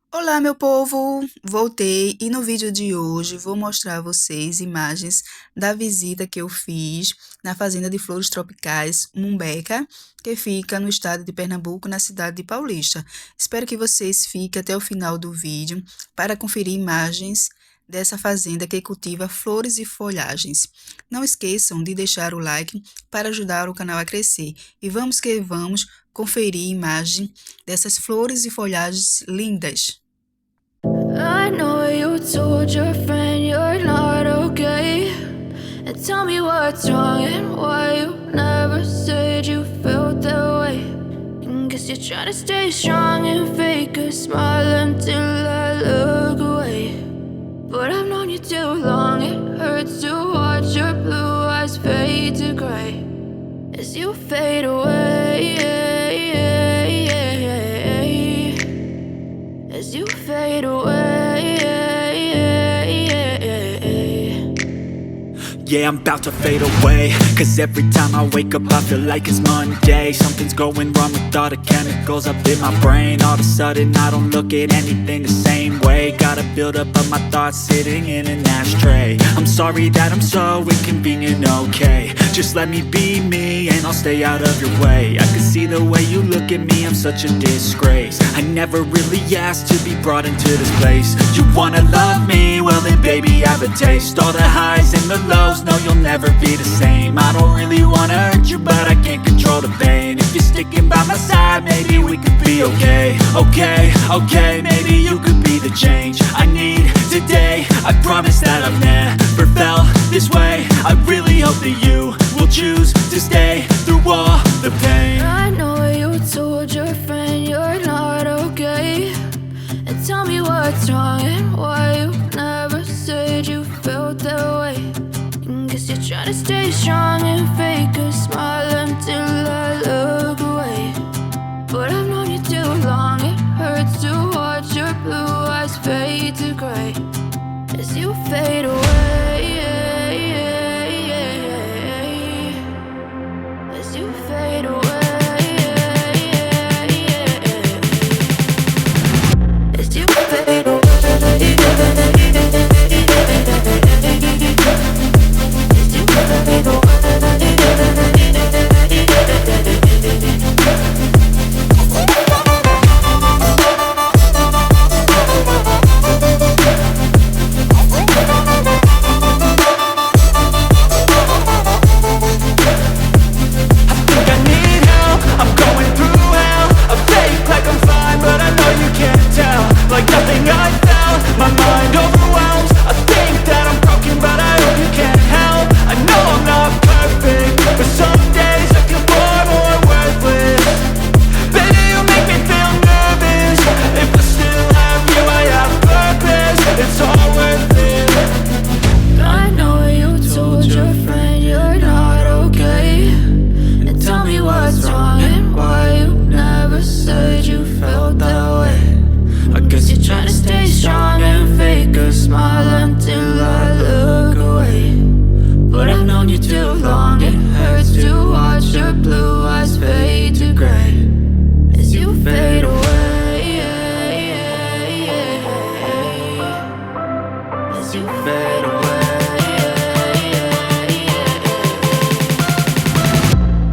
Olá, meu povo! Voltei e no vídeo de hoje vou mostrar a vocês imagens da visita que eu fiz na Fazenda de Flores Tropicais, Mumbeca, que fica no estado de Pernambuco, na cidade de Paulista. Espero que vocês fiquem até o final do vídeo para conferir imagens dessa fazenda que cultiva flores e folhagens. Não esqueçam de deixar o like para ajudar o canal a crescer. E vamos que vamos conferir imagem dessas flores e folhagens lindas. I know you told your friend you're not okay. And tell me what's wrong and why you never said you felt that way. And guess you're trying to stay strong and fake a smile until I look away. But I've known you too long, it hurts to watch your blue eyes fade to gray as you fade away. As you fade away. Yeah, I'm about to fade away. Cause every time I wake up I feel like it's Monday. Something's going wrong with all the chemicals up in my brain. All of a sudden I don't look at anything the same way. Got a buildup of my thoughts sitting in an ashtray. I'm sorry that I'm so inconvenient, okay. Just let me be me and I'll stay out of your way. I can see the way you look at me, I'm such a disgrace. I never really asked to be brought into this place. You wanna love me? Well then baby I have a taste. All the highs and the lows, no you'll never be the same. I don't really wanna hurt you but I can't control the pain. If you're sticking by my side maybe we could be okay. Okay, maybe you could be the change I need today. I promise that I've never felt this way. I really hope that you will choose to stay through all the pain. I know you told your friend you're not okay. And tell me what's wrong and why you never said you felt that way. And guess you're trying to stay strong and fake a smile until I look away. But I've known you too long, it hurts to watch your blue eyes fade to gray as you fade away. As you fade away. As you fade away.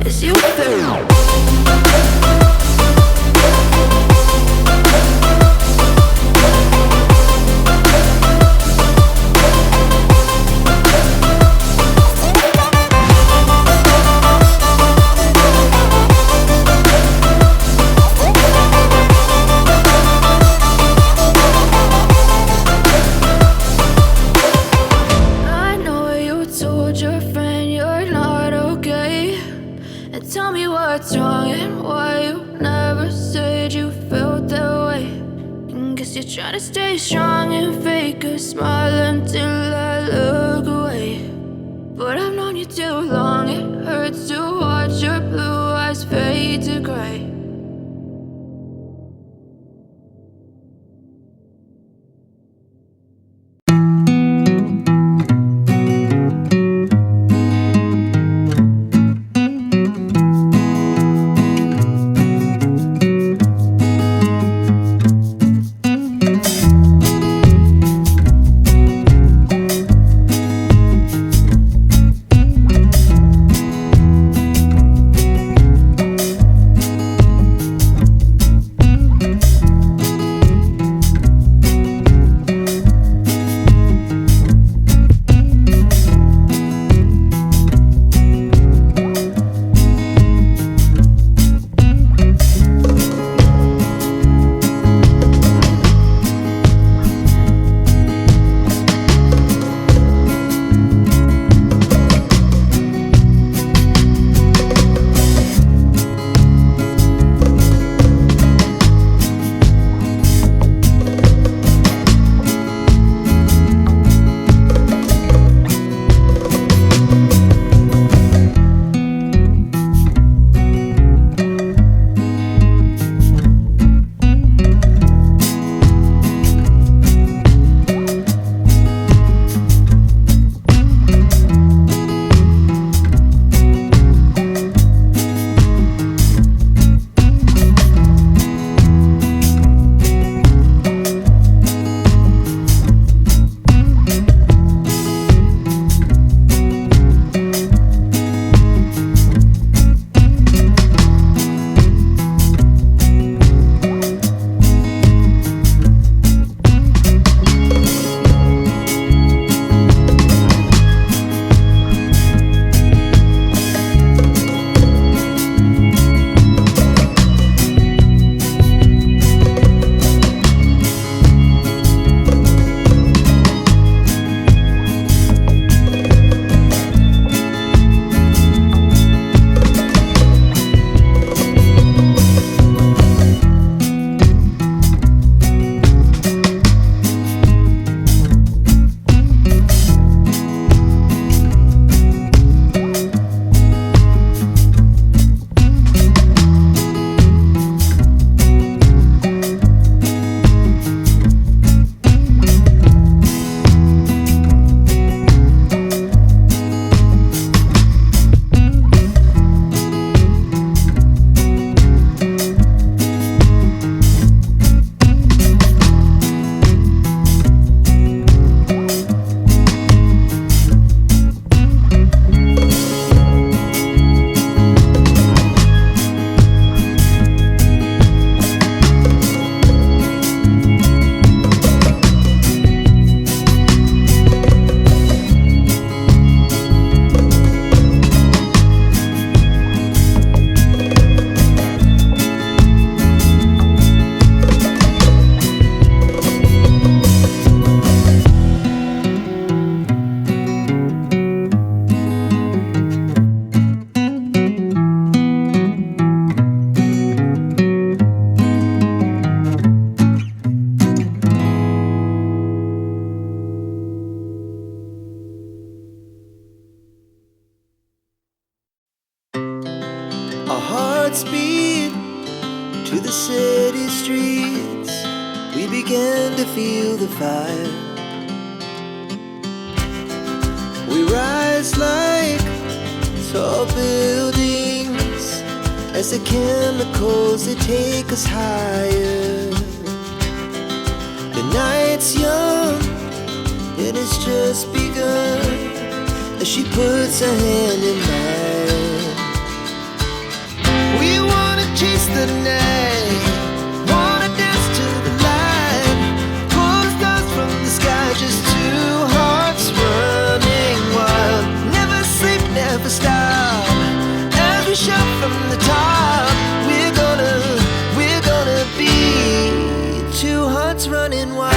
As you fade away. Try to stay strong and fake a smile until I look away. But I've known you too long, it hurts to watch your blue eyes fade to gray. began to feel the fire. We rise like tall buildings as the chemicals, they take us higher. The night's young and it's just begun as she puts her hand in mine. We wanna chase the night, wanna dance to the light, pull stars from the sky, just two hearts running wild. Never sleep, never stop, as we shout from the top. We're gonna be two hearts running wild.